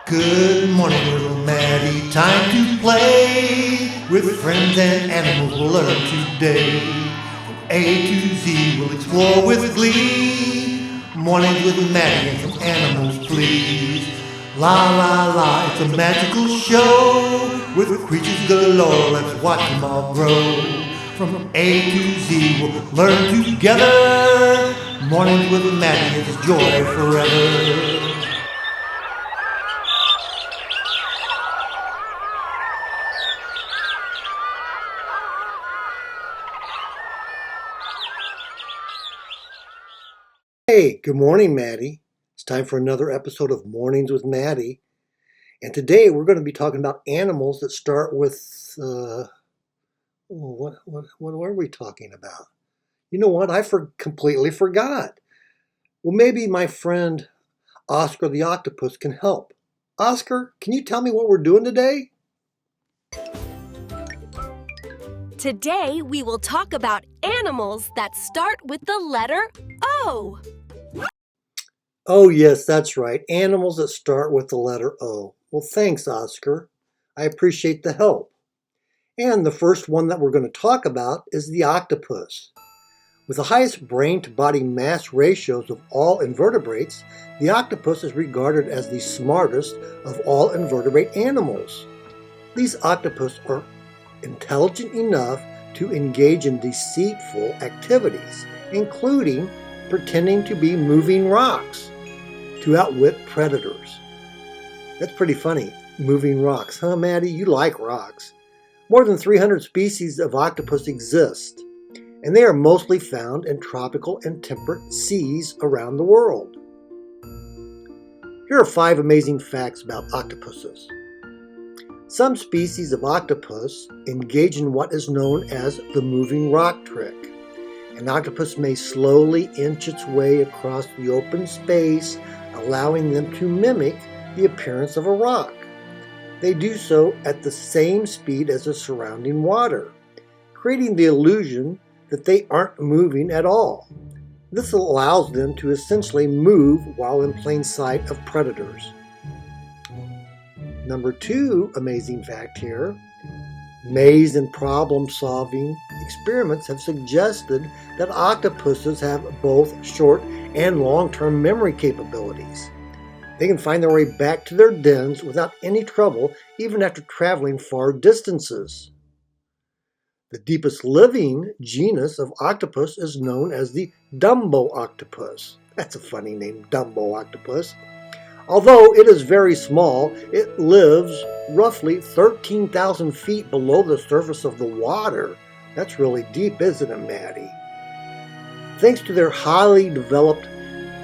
Good morning, little Maddie. Time to play. With friends and animals we'll learn today. From A to Z we'll explore with glee. Mornings with Maddie and some animals, please. La la la, it's a magical show. With creatures galore, let's watch them all grow. From A to Z we'll learn together. Mornings with Maddie, it's joy forever. Hey, good morning, Maddie. It's time for another episode of Mornings with Maddie. And today we're going to be talking about animals that start with, what are we talking about? You know what? Completely forgot. Well, maybe my friend Oscar the octopus can help. Oscar, can you tell me what we're doing today? Today, we will talk about animals that start with the letter O. Oh, yes, that's right. Animals that start with the letter O. Well, thanks, Oscar. I appreciate the help. And the first one that we're going to talk about is the octopus. With the highest brain-to-body mass ratios of all invertebrates, the octopus is regarded as the smartest of all invertebrate animals. These octopus are intelligent enough to engage in deceitful activities, including pretending to be moving rocks to outwit predators. That's pretty funny, moving rocks. Huh, Maddie? You like rocks. More than 300 species of octopus exist, and they are mostly found in tropical and temperate seas around the world. Here are 5 amazing facts about octopuses. Some species of octopus engage in what is known as the moving rock trick. An octopus may slowly inch its way across the open space, allowing them to mimic the appearance of a rock. They do so at the same speed as the surrounding water, creating the illusion that they aren't moving at all. This allows them to essentially move while in plain sight of predators. Number 2 amazing fact here, maze and problem-solving experiments have suggested that octopuses have both short and long-term memory capabilities. They can find their way back to their dens without any trouble, even after traveling far distances. The deepest living genus of octopus is known as the Dumbo octopus. That's a funny name, Dumbo octopus. Although it is very small, it lives roughly 13,000 feet below the surface of the water. That's really deep, isn't it, Maddie? Thanks to their highly developed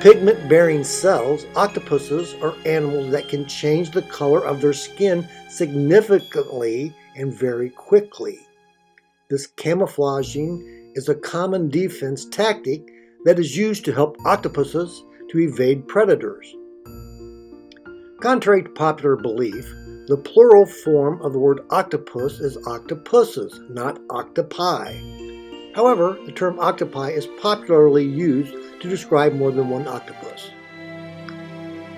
pigment-bearing cells, octopuses are animals that can change the color of their skin significantly and very quickly. This camouflaging is a common defense tactic that is used to help octopuses to evade predators. Contrary to popular belief, the plural form of the word octopus is octopuses, not octopi. However, the term octopi is popularly used to describe more than one octopus.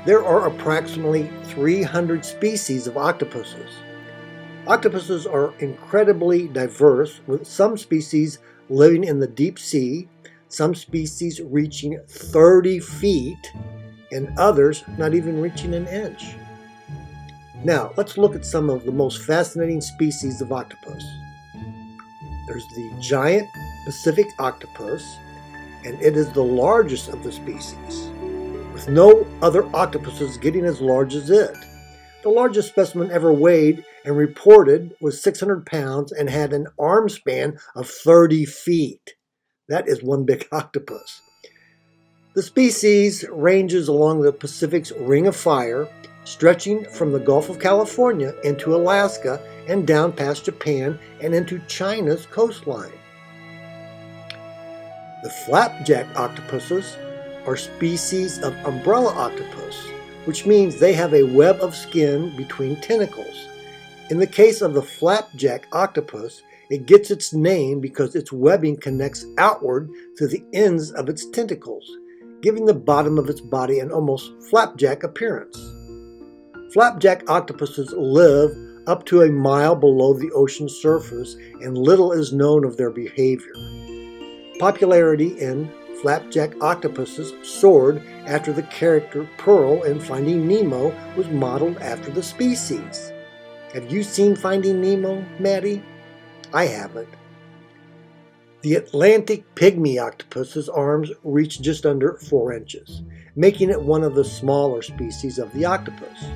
There are approximately 300 species of octopuses. Octopuses are incredibly diverse, with some species living in the deep sea, some species reaching 30 feet, and others not even reaching an inch. Now, let's look at some of the most fascinating species of octopus. There's the giant Pacific octopus, and it is the largest of the species, with no other octopuses getting as large as it. The largest specimen ever weighed and reported was 600 pounds and had an arm span of 30 feet. That is one big octopus. The species ranges along the Pacific's Ring of Fire, stretching from the Gulf of California into Alaska and down past Japan and into China's coastline. The flapjack octopuses are species of umbrella octopus, which means they have a web of skin between tentacles. In the case of the flapjack octopus, it gets its name because its webbing connects outward to the ends of its tentacles, giving the bottom of its body an almost flapjack appearance. Flapjack octopuses live up to a mile below the ocean surface, and little is known of their behavior. Popularity in flapjack octopuses soared after the character Pearl in Finding Nemo was modeled after the species. Have you seen Finding Nemo, Maddie? I haven't. The Atlantic pygmy octopus's arms reach just under 4 inches, making it one of the smaller species of the octopus.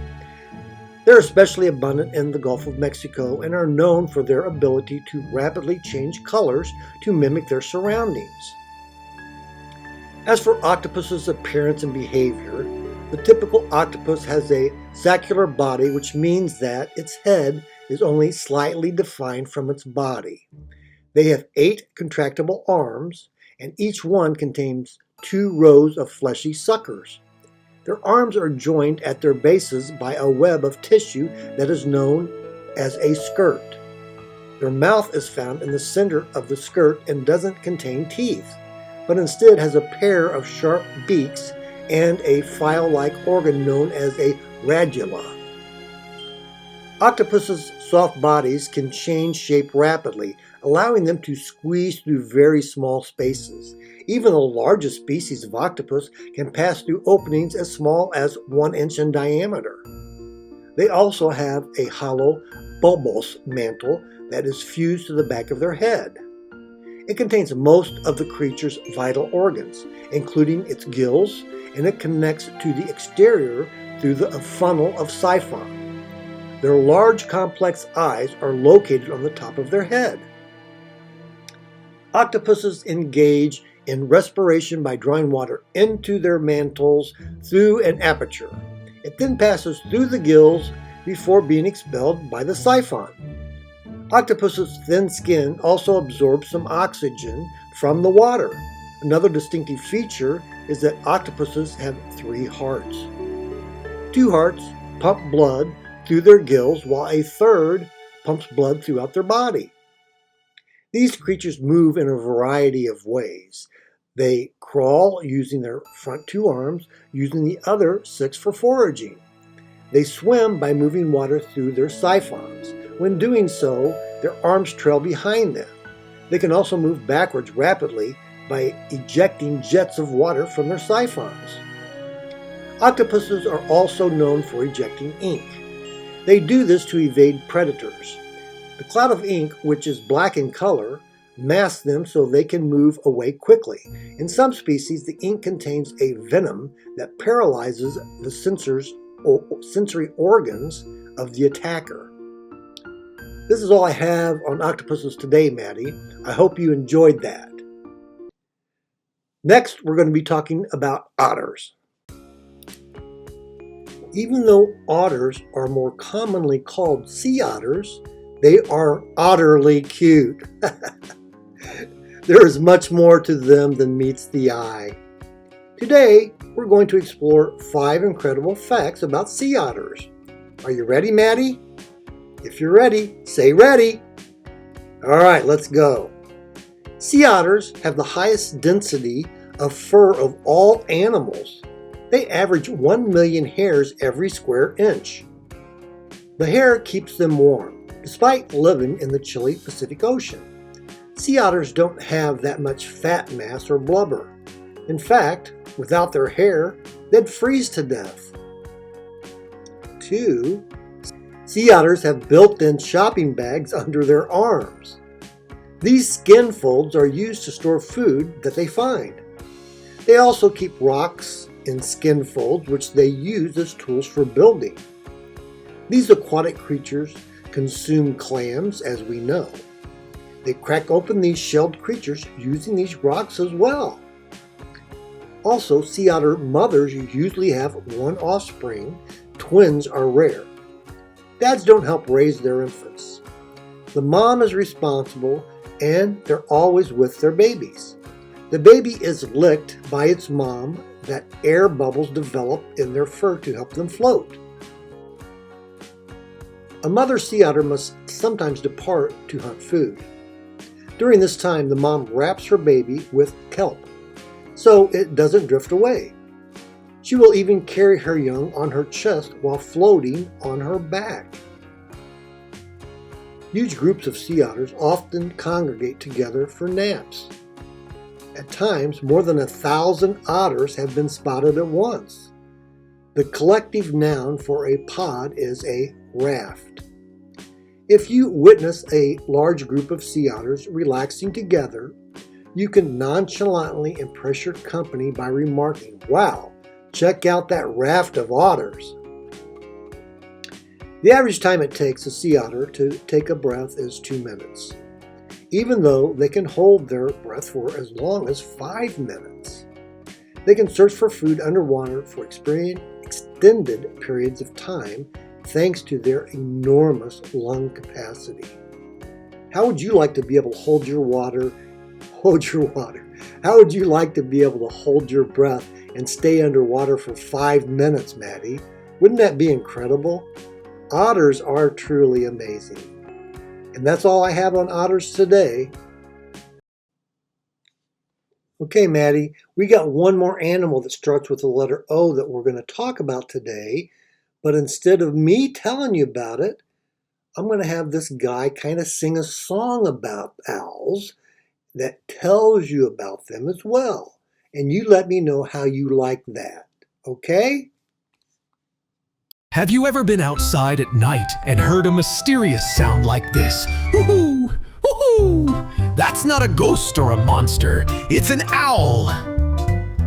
They're especially abundant in the Gulf of Mexico and are known for their ability to rapidly change colors to mimic their surroundings. As for octopus's appearance and behavior, the typical octopus has a saccular body, which means that its head is only slightly defined from its body. They have 8 contractible arms, and each one contains 2 rows of fleshy suckers. Their arms are joined at their bases by a web of tissue that is known as a skirt. Their mouth is found in the center of the skirt and doesn't contain teeth, but instead has a pair of sharp beaks and a file-like organ known as a radula. Octopuses' soft bodies can change shape rapidly, allowing them to squeeze through very small spaces. Even the largest species of octopus can pass through openings as small as 1 inch in diameter. They also have a hollow bulbous mantle that is fused to the back of their head. It contains most of the creature's vital organs, including its gills, and it connects to the exterior through a funnel of siphon. Their large, complex eyes are located on the top of their head. Octopuses engage in respiration by drawing water into their mantles through an aperture. It then passes through the gills before being expelled by the siphon. Octopus's thin skin also absorbs some oxygen from the water. Another distinctive feature is that octopuses have 3 hearts. 2 hearts pump blood through their gills, while a third pumps blood throughout their body. These creatures move in a variety of ways. They crawl using their front 2 arms, using the other 6 for foraging. They swim by moving water through their siphons. When doing so, their arms trail behind them. They can also move backwards rapidly by ejecting jets of water from their siphons. Octopuses are also known for ejecting ink. They do this to evade predators. The cloud of ink, which is black in color, masks them so they can move away quickly. In some species, the ink contains a venom that paralyzes the sensory organs of the attacker. This is all I have on octopuses today, Maddie. I hope you enjoyed that. Next, we're going to be talking about otters. Even though otters are more commonly called sea otters, they are otterly cute. There is much more to them than meets the eye. Today, we're going to explore 5 incredible facts about sea otters. Are you ready, Maddie? If you're ready, say ready. All right, let's go. Sea otters have the highest density of fur of all animals. They average 1 million hairs every square inch. The hair keeps them warm, despite living in the chilly Pacific Ocean. Sea otters don't have that much fat mass or blubber. In fact, without their hair, they'd freeze to death. 2. Sea otters have built-in shopping bags under their arms. These skin folds are used to store food that they find. They also keep rocks in skin folds, which they use as tools for building. These aquatic creatures consume clams, as we know. They crack open these shelled creatures using these rocks as well. Also, sea otter mothers usually have 1 offspring. Twins are rare. Dads don't help raise their infants. The mom is responsible, and they're always with their babies. The baby is licked by its mom that air bubbles develop in their fur to help them float. A mother sea otter must sometimes depart to hunt food. During this time, the mom wraps her baby with kelp so it doesn't drift away. She will even carry her young on her chest while floating on her back. Huge groups of sea otters often congregate together for naps. At times, more than 1,000 otters have been spotted at once. The collective noun for a pod is a raft. If you witness a large group of sea otters relaxing together, you can nonchalantly impress your company by remarking, "Wow, check out that raft of otters." The average time it takes a sea otter to take a breath is 2 minutes, even though they can hold their breath for as long as 5 minutes. They can search for food underwater for extended periods of time thanks to their enormous lung capacity. How would you like to be able to hold your water? How would you like to be able to hold your breath and stay underwater for 5 minutes, Maddie? Wouldn't that be incredible? Otters are truly amazing. And that's all I have on otters today. Okay, Maddie, we got one more animal that starts with the letter O that we're going to talk about today. But instead of me telling you about it, I'm going to have this guy kind of sing a song about owls that tells you about them as well. And you let me know how you like that. Okay? Have you ever been outside at night and heard a mysterious sound like this? Hoo-hoo! Hoo-hoo! That's not a ghost or a monster. It's an owl.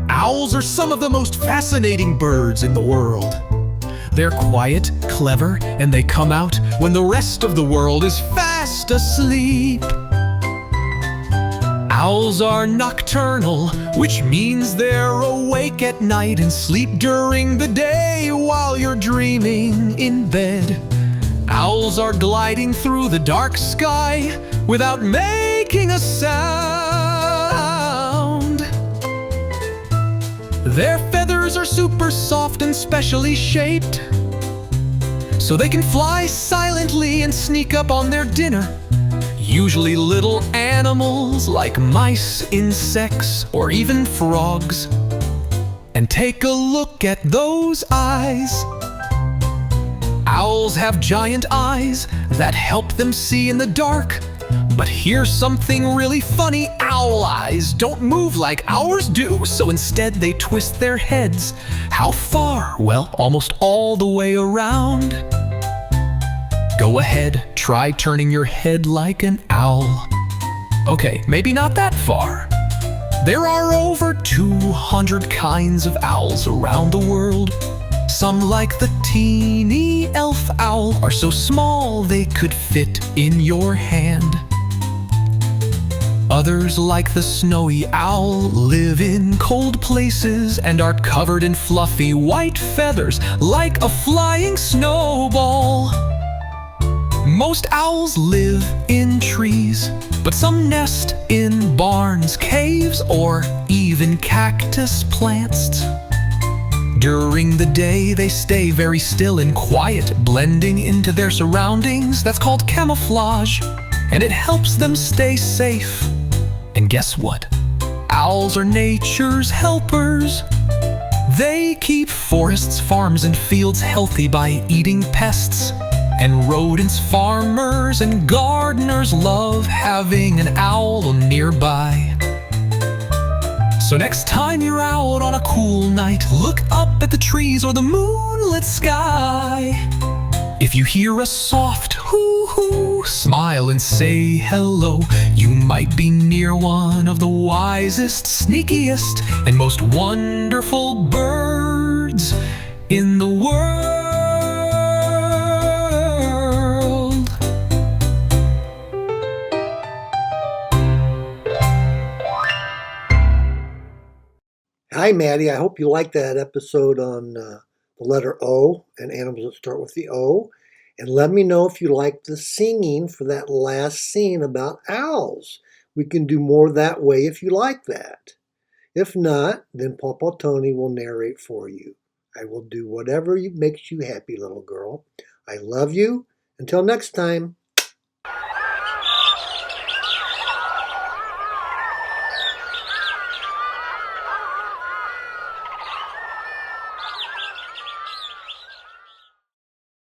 Owls are some of the most fascinating birds in the world. They're quiet, clever, and they come out when the rest of the world is fast asleep. Owls are nocturnal, which means they're awake at night and sleep during the day while you're dreaming in bed. Owls are gliding through the dark sky without making a sound. Their feathers are super soft and specially shaped, so they can fly silently and sneak up on their dinner. Usually little animals like mice, insects, or even frogs. And take a look at those eyes. Owls have giant eyes that help them see in the dark. But here's something really funny. Owl eyes don't move like ours do, so instead they twist their heads. How far? Well, almost all the way around. Go ahead, try turning your head like an owl. Okay, maybe not that far. There are over 200 kinds of owls around the world. Some, like the teeny elf owl, are so small they could fit in your hand. Others, like the snowy owl, live in cold places and are covered in fluffy white feathers like a flying snowball. Most owls live in trees, but some nest in barns, caves, or even cactus plants. During the day, they stay very still and quiet, blending into their surroundings. That's called camouflage, and it helps them stay safe. And guess what? Owls are nature's helpers. They keep forests, farms, and fields healthy by eating pests. And rodents, farmers, and gardeners love having an owl nearby. So next time you're out on a cool night, look up at the trees or the moonlit sky. If you hear a soft hoo-hoo, smile and say hello. You might be near one of the wisest, sneakiest, and most wonderful birds in the world. Hi, Maddie. I hope you liked that episode on the letter O and animals that start with the O. And let me know if you like the singing for that last scene about owls. We can do more that way if you like that. If not, then Papa Tony will narrate for you. I will do whatever makes you happy, little girl. I love you. Until next time.